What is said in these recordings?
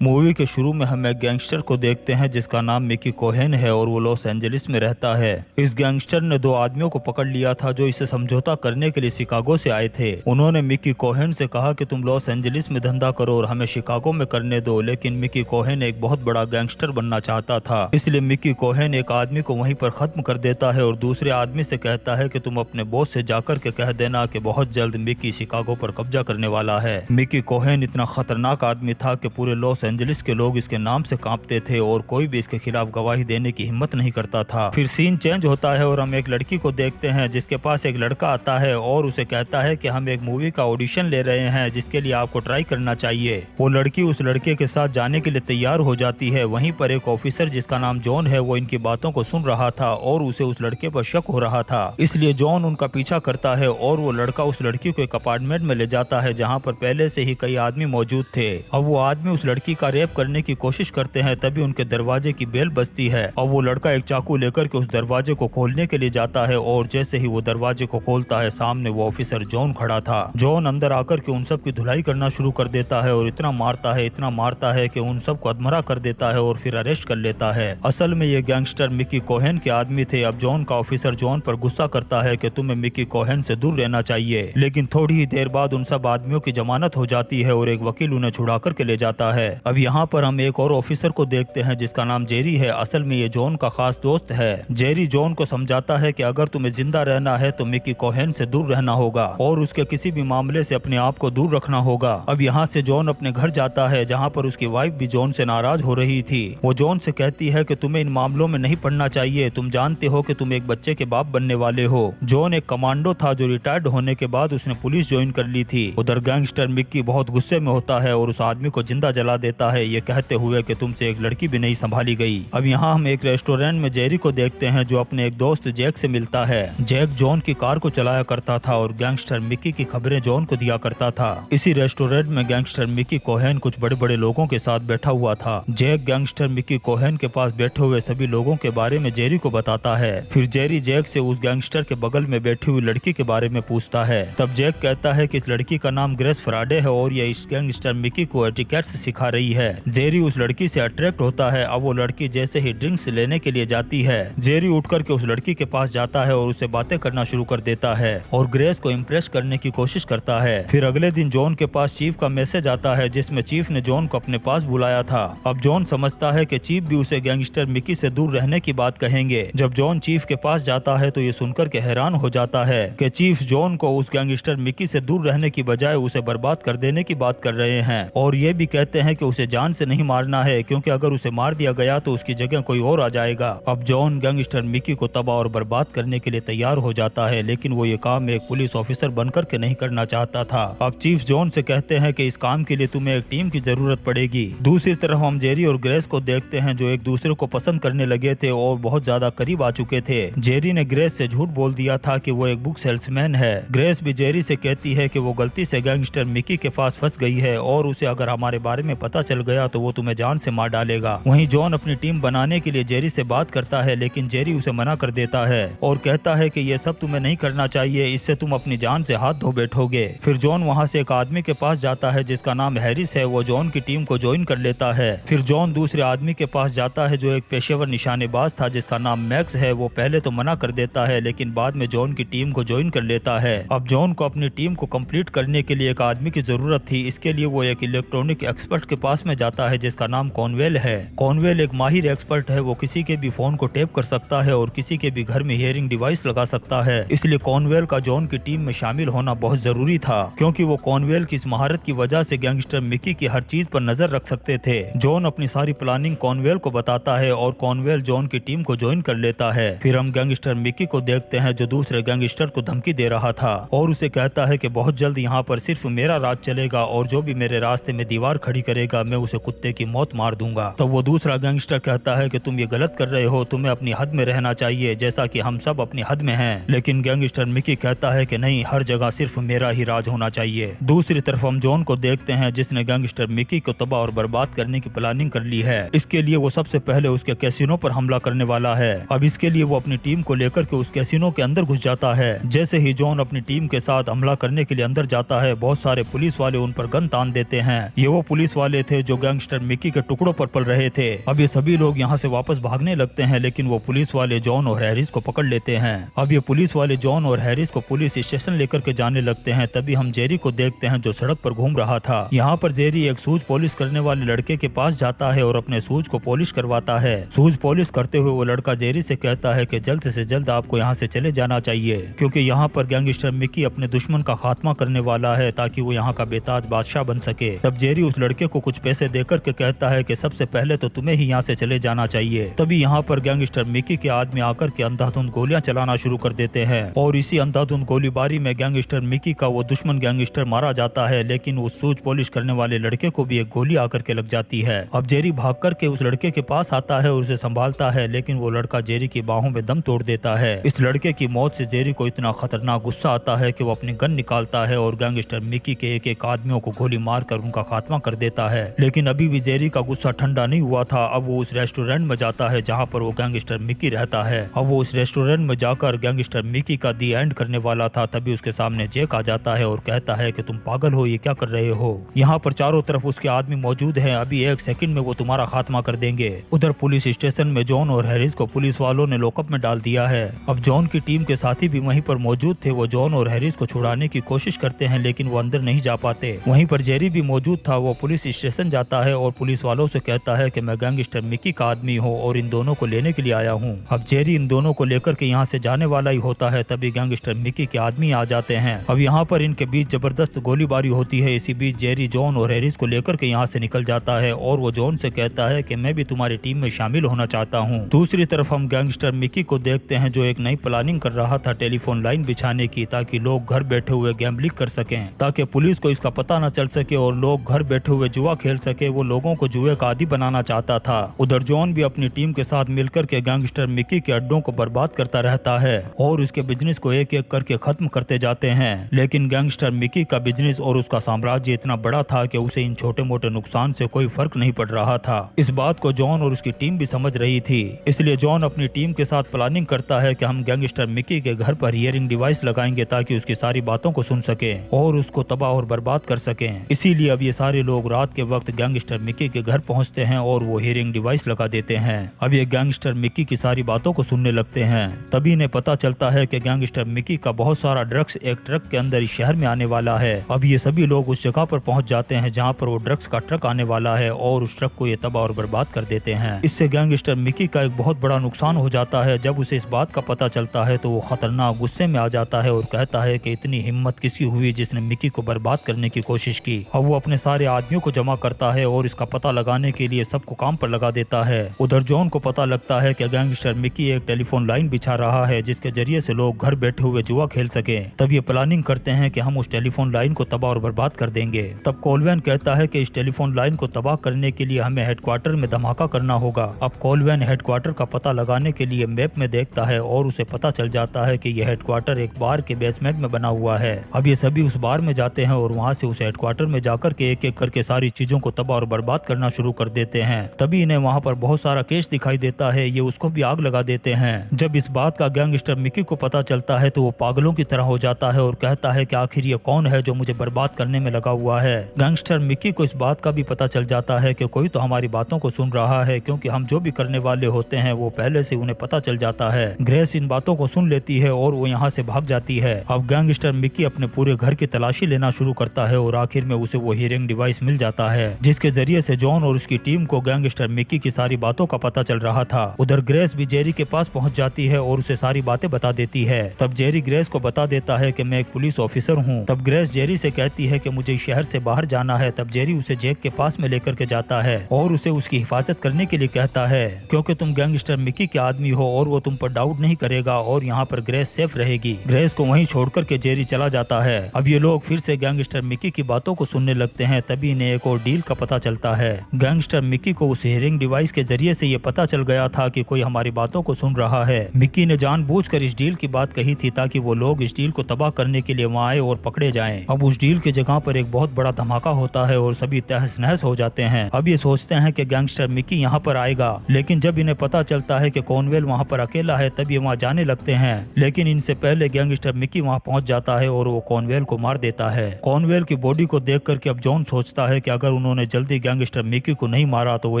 Movie के शुरू में हम एक गैंगस्टर को देखते हैं जिसका नाम मिकी कोहेन है और वो लॉस एंजलिस में रहता है। इस गैंगस्टर ने दो आदमियों को पकड़ लिया था जो इसे समझौता करने के लिए शिकागो से आए थे। उन्होंने मिकी कोहेन से कहा कि तुम लॉस एंजलिस में धंधा करो और हमें शिकागो में करने दो, लेकिन मिकी कोहेन एक बहुत बड़ा गैंगस्टर बनना चाहता था। इसलिए मिकी कोहेन एक आदमी को वहीं पर खत्म कर देता है और दूसरे आदमी से कहता है कि तुम अपने बॉस से जाकर के कह देना कि बहुत जल्द मिकी शिकागो पर कब्जा करने वाला है। मिकी कोहेन इतना खतरनाक आदमी था कि पूरे लॉस एंजलिस के लोग इसके नाम से कांपते थे और कोई भी इसके खिलाफ गवाही देने की हिम्मत नहीं करता था। फिर सीन चेंज होता है और हम एक लड़की को देखते हैं जिसके पास एक लड़का आता है और उसे कहता है कि हम एक मूवी का ऑडिशन ले रहे हैं जिसके लिए आपको ट्राई करना चाहिए। वो लड़की उस लड़के के साथ जाने के लिए तैयार हो जाती है। वहीं पर एक ऑफिसर जिसका नाम जॉन है वो इनकी बातों को सुन रहा था और उसे उस लड़के पर शक हो रहा था, इसलिए जॉन उनका पीछा करता है और वो लड़का उस लड़की को एक अपार्टमेंट में ले जाता है जहाँ पर पहले से ही कई आदमी मौजूद थे। अब वो आदमी उस लड़की का रेप करने की कोशिश करते हैं, तभी उनके दरवाजे की बेल बजती है और वो लड़का एक चाकू लेकर के उस दरवाजे को खोलने के लिए जाता है और जैसे ही वो दरवाजे को खोलता है सामने वो ऑफिसर जॉन खड़ा था। जॉन अंदर आकर के उन सब की धुलाई करना शुरू कर देता है और इतना मारता है कि उन सबको अधमरा कर देता है और फिर अरेस्ट कर लेता है। असल में ये गैंगस्टर मिकी कोहेन के आदमी थे। अब जॉन का ऑफिसर जॉन पर गुस्सा करता है कि तुम्हें मिकी कोहेन से दूर रहना चाहिए, लेकिन थोड़ी ही देर बाद उन सब आदमियों की जमानत हो जाती है और एक वकील उन्हें छुड़ा करके ले जाता है। अब यहाँ पर हम एक और ऑफिसर को देखते हैं जिसका नाम जेरी है। असल में ये जॉन का खास दोस्त है। जेरी जॉन को समझाता है कि अगर तुम्हें जिंदा रहना है तो मिकी कोहेन से दूर रहना होगा और उसके किसी भी मामले से अपने आप को दूर रखना होगा। अब यहाँ से जॉन अपने घर जाता है जहाँ पर उसकी वाइफ भी जॉन से नाराज हो रही थी। वो जॉन से कहती है कि तुम्हें इन मामलों में नहीं पड़ना चाहिए, तुम जानते हो कि तुम एक बच्चे के बाप बनने वाले हो। जॉन एक कमांडो था जो रिटायर्ड होने के बाद उसने पुलिस ज्वाइन कर ली थी। उधर गैंगस्टर मिक्की बहुत गुस्से में होता है और उस आदमी को जिंदा जला देता है, ये कहते हुए कि तुमसे एक लड़की भी नहीं संभाली गई। अब यहाँ हम एक रेस्टोरेंट में जेरी को देखते हैं जो अपने एक दोस्त जैक से मिलता है। जैक जॉन की कार को चलाया करता था और गैंगस्टर मिक्की की खबरें जॉन को दिया करता था। इसी रेस्टोरेंट में गैंगस्टर मिक्की कोहेन कुछ बड़े बड़े लोगों के साथ बैठा हुआ था। जैक गैंगस्टर मिक्की कोहेन के पास बैठे हुए सभी लोगों के बारे में जेरी को बताता है। फिर जेरी जैक से उस गैंगस्टर के बगल में बैठी हुई लड़की के बारे में पूछता है। तब जैक कहता है कि इस लड़की का नाम ग्रेस फ्राडे है और ये इस गैंगस्टर मिक्की को एटिकेट्स सिखा रही है। जेरी उस लड़की से अट्रैक्ट होता है। अब वो लड़की जैसे ही ड्रिंक्स लेने के लिए जाती है, जेरी उठकर के उस लड़की के पास जाता है और उसे बातें करना शुरू कर देता है और ग्रेस को इम्प्रेस करने की कोशिश करता है। फिर अगले दिन जॉन के पास चीफ का मैसेज आता है जिसमें चीफ ने जॉन को अपने पास बुलाया था। अब जॉन समझता है कि चीफ भी उसे गैंगस्टर मिक्की से दूर रहने की बात कहेंगे। जब जॉन चीफ के पास जाता है तो ये सुनकर के हैरान हो जाता है कि चीफ जॉन को उस गैंगस्टर मिक्की से दूर रहने की बजाय उसे बर्बाद कर देने की बात कर रहे हैं और ये भी कहते हैं कि उसे जान से नहीं मारना है क्योंकि अगर उसे मार दिया गया तो उसकी जगह कोई और आ जाएगा। अब जॉन गैंगस्टर मिक्की को तबाह और बर्बाद करने के लिए तैयार हो जाता है, लेकिन वो ये काम एक पुलिस ऑफिसर बनकर के नहीं करना चाहता था। अब चीफ जॉन से कहते हैं कि इस काम के लिए तुम्हें एक टीम की जरूरत पड़ेगी। दूसरी तरफ हम जेरी और ग्रेस को देखते हैं जो एक दूसरे को पसंद करने लगे थे और बहुत ज्यादा करीब आ चुके थे। जेरी ने ग्रेस से झूठ बोल दिया था कि वो एक बुक सेल्समैन है। ग्रेस भी जेरी से कहती है कि वो गलती से गैंगस्टर मिक्की के पास फंस गई है और उसे अगर हमारे बारे में पता चल गया तो वो तुम्हें जान से मार डालेगा। वहीं जॉन अपनी टीम बनाने के लिए जेरी से बात करता है, लेकिन जेरी उसे मना कर देता है और कहता है कि ये सब तुम्हें नहीं करना चाहिए, इससे तुम अपनी जान से हाथ धो बैठोगे। फिर जॉन वहाँ से एक आदमी के पास जाता है जिसका नाम हैरिस है। वो जॉन की टीम को ज्वाइन कर लेता है। फिर जॉन दूसरे आदमी के पास जाता है जो एक पेशेवर निशानेबाज था जिसका नाम मैक्स है। वो पहले तो मना कर देता है लेकिन बाद में जॉन की टीम को ज्वाइन कर लेता है। अब जॉन को अपनी टीम को कंप्लीट करने के लिए एक आदमी की जरूरत थी। इसके लिए वो एक इलेक्ट्रॉनिक एक्सपर्ट के पास में जाता है जिसका नाम कॉनवेल है। कॉनवेल एक माहिर एक्सपर्ट है। वो किसी के भी फोन को टेप कर सकता है और किसी के भी घर में हियरिंग डिवाइस लगा सकता है। इसलिए कॉनवेल का जॉन की टीम में शामिल होना बहुत जरूरी था क्योंकि वो कॉनवेल की इस महारत की वजह से गैंगस्टर मिक्की की हर चीज पर नजर रख सकते थे। जॉन अपनी सारी प्लानिंग कॉनवेल को बताता है और कॉनवेल जॉन की टीम को ज्वाइन कर लेता है। फिर हम गैंगस्टर मिक्की को देखते हैं जो दूसरे गैंगस्टर को धमकी दे रहा था और उसे कहता है कि बहुत जल्द यहाँ पर सिर्फ मेरा राज चलेगा और जो भी मेरे रास्ते में दीवार खड़ी करेगा मैं उसे कुत्ते की मौत मार दूंगा। तो वो दूसरा गैंगस्टर कहता है कि तुम ये गलत कर रहे हो, तुम्हें अपनी हद में रहना चाहिए जैसा कि हम सब अपनी हद में हैं। लेकिन गैंगस्टर मिक्की कहता है कि नहीं, हर जगह सिर्फ मेरा ही राज होना चाहिए। दूसरी तरफ हम जॉन को देखते हैं जिसने गैंगस्टर मिक्की को तबाह और बर्बाद करने की प्लानिंग कर ली है। इसके लिए वो सबसे पहले उसके कैसीनो पर हमला करने वाला है। अब इसके लिए वो अपनी टीम को लेकर के उस कैसीनो के अंदर घुस जाता है। जैसे ही जॉन अपनी टीम के साथ हमला करने के लिए अंदर जाता है बहुत सारे पुलिस वाले उन पर गन तान देते हैं। ये वो पुलिस वाले थे जो गैंगस्टर मिकी के टुकड़ों पर पल रहे थे। अब ये सभी लोग यहाँ से वापस भागने लगते हैं, लेकिन वो पुलिस वाले जॉन और हैरिस को पकड़ लेते हैं। अब ये पुलिस वाले जॉन और हैरिस को पुलिस स्टेशन लेकर के जाने लगते हैं। तभी हम जेरी को देखते हैं जो सड़क पर घूम रहा था। यहाँ पर जेरी एक शूज पॉलिश करने वाले लड़के के पास जाता है और अपने शूज को पॉलिश करवाता है। शूज पॉलिश करते हुए वो लड़का जेरी से कहता है कि जल्द से जल्द आपको यहाँ से चले जाना चाहिए, क्योंकि यहाँ पर गैंगस्टर मिकी अपने दुश्मन का खात्मा करने वाला है ताकि वो यहाँ का बेताज बादशाह बन सके। तब जेरी उस लड़के को कुछ पैसे देकर के कहता है कि सबसे पहले तो तुम्हें ही यहाँ से चले जाना चाहिए। तभी यहाँ पर गैंगस्टर मिकी के आदमी आकर के अंधाधुंध गोलियां चलाना शुरू कर देते हैं और इसी अंधाधुंध गोलीबारी में गैंगस्टर मिकी का वो दुश्मन गैंगस्टर मारा जाता है, लेकिन उस शूज पॉलिश करने वाले लड़के को भी एक गोली आकर के लग जाती है। अब जेरी भाग करके उस लड़के के पास आता है और उसे संभालता है, लेकिन वो लड़का जेरी की बाहों में दम तोड़ देता है। इस लड़के की मौत से जेरी को इतना खतरनाक गुस्सा आता है कि वो अपनी गन निकालता है और गैंगस्टर मिकी के एक एक आदमियों को गोली मारकर उनका खात्मा कर देता है। लेकिन अभी भी जेरी का गुस्सा ठंडा नहीं हुआ था। अब वो उस रेस्टोरेंट में जाता है जहाँ पर वो गैंगस्टर मिकी रहता है। अब वो उस रेस्टोरेंट में जाकर गैंगस्टर मिकी का दी एंड करने वाला था। तभी उसके सामने जैक आ जाता है और कहता है कि तुम पागल हो, ये क्या कर रहे हो? यहाँ पर चारों तरफ उसके आदमी मौजूद हैं, अभी एक सेकंड में वो तुम्हारा खात्मा कर देंगे। उधर पुलिस स्टेशन में जॉन और हैरिस को पुलिस वालों ने लॉकअप में डाल दिया है। अब जॉन की टीम के साथी भी वहीं पर मौजूद थे। वो जॉन और हैरिस को छुड़ाने की कोशिश करते हैं, लेकिन वो अंदर नहीं जा पाते। वहीं पर जेरी भी मौजूद था। वो पुलिस स्टेशन जाता है और पुलिस वालों से कहता है कि मैं गैंगस्टर मिकी का आदमी हूँ और इन दोनों को लेने के लिए आया हूँ। अब जेरी इन दोनों को लेकर के यहाँ से जाने वाला ही होता है, तभी गैंगस्टर मिकी के आदमी आ जाते हैं। अब यहाँ पर इनके बीच जबरदस्त गोलीबारी होती है। इसी बीच जेरी जॉन और हैरिस को लेकर के यहाँ से निकल जाता है और वो जॉन से कहता है कि मैं भी तुम्हारी टीम में शामिल होना चाहता हूँ। दूसरी तरफ हम गैंगस्टर मिकी को देखते हैं जो एक नई प्लानिंग कर रहा था टेलीफोन लाइन बिछाने की, ताकि लोग घर बैठे हुए गैम्बलिंग कर सकें, ताकि पुलिस को इसका पता न चल सके और लोग घर बैठे हुए जुआ खेल सके। वो लोगों को जुए का आदी बनाना चाहता था। उधर जॉन भी अपनी टीम के साथ मिलकर के गैंगस्टर मिकी के अड्डों को बर्बाद करता रहता है और उसके बिजनेस को एक एक करके खत्म करते जाते हैं। लेकिन गैंगस्टर मिकी का बिजनेस और उसका साम्राज्य इतना बड़ा था कि उसे इन छोटे मोटे नुकसान से कोई फर्क नहीं पड़ रहा था। इस बात को जॉन और उसकी टीम भी समझ रही थी, इसलिए जॉन अपनी टीम के साथ प्लानिंग करता है कि हम गैंगस्टर मिकी के घर पर हियरिंग डिवाइस लगाएंगे ताकि उसकी सारी बातों को सुन सके और उसको तबाह और बर्बाद कर सकें। इसीलिए अब ये सारे लोग रात के वक्त गैंगस्टर मिकी के घर पहुंचते हैं और वो हियरिंग डिवाइस लगा देते हैं। अब ये गैंगस्टर मिकी की सारी बातों को सुनने लगते हैं। तभी इन्हें पता चलता है कि गैंगस्टर मिकी का बहुत सारा ड्रग्स एक ट्रक के अंदर इस शहर में आने वाला है। अब ये सभी लोग उस जगह पर पहुंच जाते हैं जहां पर वो ड्रग्स का ट्रक आने वाला है और उस ट्रक को ये तबाह और बर्बाद कर देते हैं। इससे गैंगस्टर मिकी का एक बहुत बड़ा नुकसान हो जाता है। जब उसे इस बात का पता चलता है तो वो खतरनाक गुस्से में आ जाता है और कहता है कि इतनी हिम्मत किसकी हुई जिसने मिकी को बर्बाद करने की कोशिश की। अब वो अपने सारे आदमियों को जमा करता है और इसका पता लगाने के लिए सबको काम पर लगा देता है। उधर जॉन को पता लगता है कि गैंगस्टर मिकी एक टेलीफोन लाइन बिछा रहा है जिसके जरिए से लोग घर बैठे हुए जुआ खेल सके। तब ये प्लानिंग करते हैं कि हम उस टेलीफोन लाइन को तबाह और बर्बाद कर देंगे। तब कोलवेन कहता है कि इस टेलीफोन लाइन को तबाह करने के लिए हमें हेडक्वार्टर में धमाका करना होगा। अब कोलवेन हेडक्वार्टर का पता लगाने के लिए मैप में देखता है और उसे पता चल जाता है कि यह हेडक्वार्टर एक बार के बेसमेंट में बना हुआ है। अब ये सभी उस बार में जाते हैं और वहाँ से उस हेडक्वार्टर में जाकर के एक एक करके सारी चीजों को तबाह और बर्बाद करना शुरू कर देते हैं। तभी इन्हें वहाँ पर बहुत सारा केस दिखाई देता है। ये उसको भी आग लगा देते हैं। जब इस बात का गैंगस्टर मिकी को पता चलता है तो वो पागलों की तरह हो जाता है और कहता है कि आखिर ये कौन है जो मुझे बर्बाद करने में लगा हुआ है। गैंगस्टर मिकी को इस बात का भी पता चल जाता है कि कोई तो हमारी बातों को सुन रहा है, क्योंकि हम जो भी करने वाले होते हैं वो पहले से उन्हें पता चल जाता है। ग्रेस इन बातों को सुन लेती है और वो यहाँ से भाग जाती है। अब गैंगस्टर मिकी अपने पूरे घर की तलाशी लेना शुरू करता है और आखिर में उसे वो हियरिंग डिवाइस मिल जाता है जिसके जरिए से जॉन और उसकी टीम को गैंगस्टर मिकी की सारी बातों का पता चल रहा था। उधर ग्रेस भी जेरी के पास पहुंच जाती है और उसे सारी बातें बता देती है। तब जेरी ग्रेस को बता देता है कि मैं एक पुलिस ऑफिसर हूं। तब ग्रेस जेरी से कहती है कि मुझे शहर से बाहर जाना है। तब जेरी उसे जैक के पास में लेकर के जाता है और उसे उसकी हिफाजत करने के लिए कहता है, क्योंकि तुम गैंगस्टर मिकी के आदमी हो और वो तुम पर डाउट नहीं करेगा और यहाँ पर ग्रेस सेफ रहेगी। ग्रेस को वहीं छोड़कर के जेरी चला जाता है। अब ये लोग फिर से गैंगस्टर मिकी की बातों को सुनने लगते हैं। तभी इन्हें एक और डील का पता चलता है। गैंगस्टर मिकी को उस हियरिंग डिवाइस के जरिए से ये पता चल गया था कि कोई हमारी बातों को सुन रहा है। मिकी ने जानबूझकर इस डील की बात कही थी ताकि वो लोग इस डील को तबाह करने के लिए वहाँ आए और पकड़े जाएं। अब उस डील की जगह पर एक बहुत बड़ा धमाका होता है और सभी तहस नहस हो जाते हैं। अब ये सोचते हैं कि गैंगस्टर मिकी यहाँ पर आएगा, लेकिन जब इन्हें पता चलता है कि कॉनवेल वहाँ पर अकेला है तब ये वहाँ जाने लगते हैं। लेकिन इनसे पहले गैंगस्टर मिकी वहाँ पहुँच जाता है और वो कॉनवेल को मार देता है। कॉनवेल की बॉडी को देख करके अब जॉन सोचता है कि अगर उन्होंने जल्दी गैंगस्टर मिकी को नहीं मारा तो वो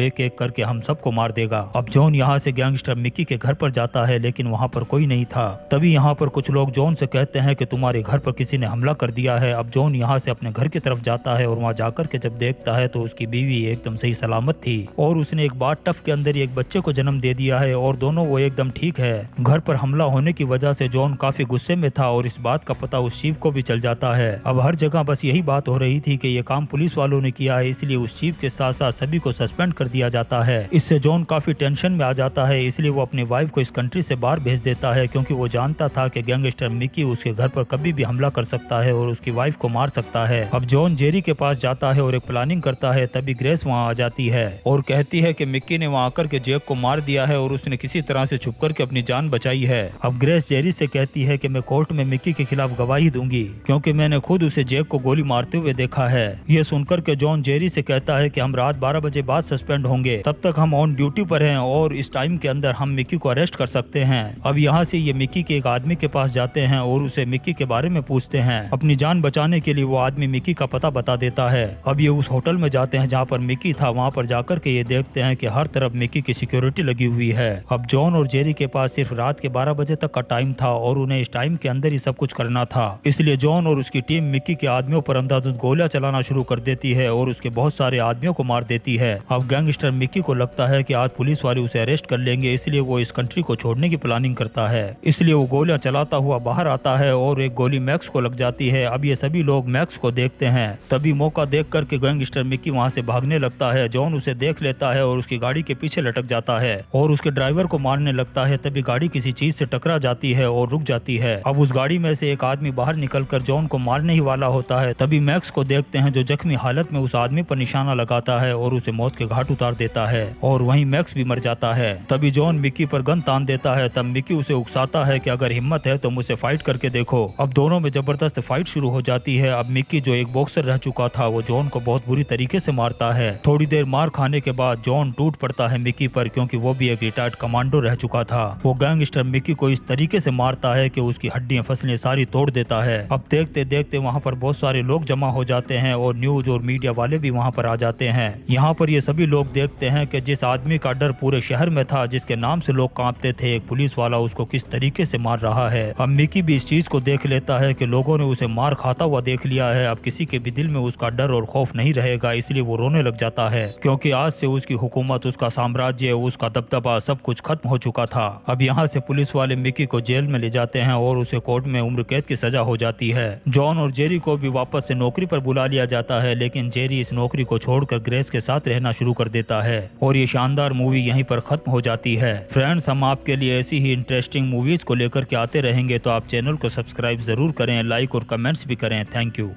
एक एक करके हम सबको मार देगा। अब जॉन यहाँ से गैंगस्टर मिकी के घर पर जाता है, लेकिन वहाँ पर कोई नहीं था। तभी यहाँ पर कुछ लोग जॉन से कहते हैं कि तुम्हारे घर पर किसी ने हमला कर दिया है। अब जॉन यहाँ से अपने घर की तरफ जाता है और वहाँ जाकर के जब देखता है तो उसकी बीवी एकदम सही सलामत थी और उसने एक बाथ टब के अंदर एक बच्चे को जन्म दे दिया है और दोनों वो एकदम ठीक है। घर पर हमला होने की वजह से जॉन काफी गुस्से में था और इस बात का पता उस चीफ को भी चल जाता है। अब हर जगह बस यही बात हो रही थी कि ये काम पुलिस वालों ने किया है, इसलिए उस चीफ के साथ साथ सभी को सस्पेंड कर दिया जाता है। इससे जॉन काफी टेंशन में आ जाता है, इसलिए वो अपनी वाइफ को इस कंट्री से बाहर भेज देता है क्योंकि वो जानता था कि गैंगस्टर मिकी उसके घर पर कभी भी हमला कर सकता है और उसकी वाइफ को मार सकता है। अब जॉन जेरी के पास जाता है और एक प्लानिंग करता है। तभी ग्रेस वहाँ आ जाती है और कहती है कि मिकी ने वहाँ आकर के जैक को मार दिया है और उसने किसी तरह से छुप करके अपनी जान बचाई है। अब ग्रेस जेरी से कहती है कि मैं कोर्ट में मिकी के खिलाफ गवाही दूंगी क्योंकि मैंने खुद उसे जैक को गोली मारते हुए देखा है। ये सुनकर के जॉन जेरी से कहता है कि हम रात 12 बजे बाद सस्पेंड होंगे, तब तक हम ऑन ड्यूटी पर हैं और इस टाइम के अंदर हम मिकी को अरेस्ट कर सकते हैं। अब यहाँ से ये मिकी के एक आदमी के पास जाते हैं और उसे मिकी के बारे में पूछते हैं। अपनी जान बचाने के लिए वो आदमी मिकी का पता बता देता है। अब ये उस होटल में जाते हैं जहाँ पर मिकी था। वहाँ पर जाकर के ये देखते हैं कि हर तरफ मिकी की सिक्योरिटी लगी हुई है। अब जॉन और जेरी के पास सिर्फ रात के 12 बजे तक का टाइम था और उन्हें इस टाइम के अंदर ही सब कुछ करना था, इसलिए जॉन और उसकी टीम मिकी के आदमियों पर अंधाधुंध गोलियां चलाना शुरू कर देती है और उसके बहुत सारे आदमियों को मार देती है। अब गैंगस्टर मिकी को लगता है कि आज पुलिस वाले उसे अरेस्ट कर लेंगे, इसलिए वो इस कंट्री को छोड़ने की प्लानिंग करता है। इसलिए वो गोलियां चलाता हुआ बाहर आता है और एक गोली मैक्स को लग जाती है। अब ये सभी लोग मैक्स को देखते हैं। तभी मौका देख करके गैंगस्टर मिकी वहाँ से भागने लगता है। जॉन उसे देख लेता है और उसकी गाड़ी के पीछे लटक जाता है और उसके ड्राइवर को मारने लगता है। तभी गाड़ी किसी चीज से टकरा जाती है और रुक जाती है। अब उस गाड़ी में से एक आदमी बाहर निकलकर जॉन को मारने ही वाला होता है। तभी मैक्स को देखते हैं जो जख्मी हालत में उस आदमी पर निशाना लगाता है और उसे मौत के घाट उतार देता है और वहीं मैक्स भी मर जाता है। तभी जॉन मिकी पर गन तान देता है। तब मिकी उसे उकसाता है कि अगर हिम्मत है तो मुझसे फाइट करके देखो। अब दोनों में जबरदस्त फाइट शुरू हो जाती है। अब मिकी जो एक बॉक्सर रह चुका था वो जॉन को बहुत बुरी तरीके से मारता है। थोड़ी देर मार खाने के बाद जॉन टूट पड़ता है मिकी पर क्योंकि वो भी एक रिटायर्ड कमांडो रह चुका था। वो गैंगस्टर मिकी को इस तरीके से मारता है कि उसकी हड्डियां फसलें सारी तोड़ देता है। अब देखते देखते वहाँ पर बहुत सारे लोग जमा हो जाते हैं और न्यूज और मीडिया वाले भी वहाँ पर आ जाते हैं। यहाँ पर ये सभी लोग देखते हैं कि जिस आदमी का डर पूरे शहर में था, जिसके नाम से लोग कांपते थे, एक पुलिस वाला उसको किस तरीके से मार रहा है। अब मिकी भी इस चीज को देख लेता है कि लोगों ने उसे मार खाता हुआ देख लिया है। अब किसी के भी दिल में उसका डर और खौफ नहीं रहेगा, इसलिए वो रोने लग जाता है क्योंकि आज से उसकी हुकूमत, उसका साम्राज्य, उसका दबदबा सब कुछ खत्म हो चुका था। अब यहाँ से पुलिस वाले मिकी को जेल में ले जाते हैं और उसे कोर्ट में उम्र कैद की सजा हो जाती है। जॉन और जेरी को भी वापस से नौकरी पर बुला लिया जाता है, लेकिन जेरी इस नौकरी को छोड़कर ग्रेस के साथ रहना शुरू कर देता है और ये शानदार मूवी यहीं पर खत्म हो जाती है। फ्रेंड्स, हम आपके लिए ऐसी ही इंटरेस्टिंग मूवीज को लेकर के आते रहेंगे, तो आप चैनल को सब्सक्राइब जरूर करें, लाइक और कमेंट्स भी करें। Thank you.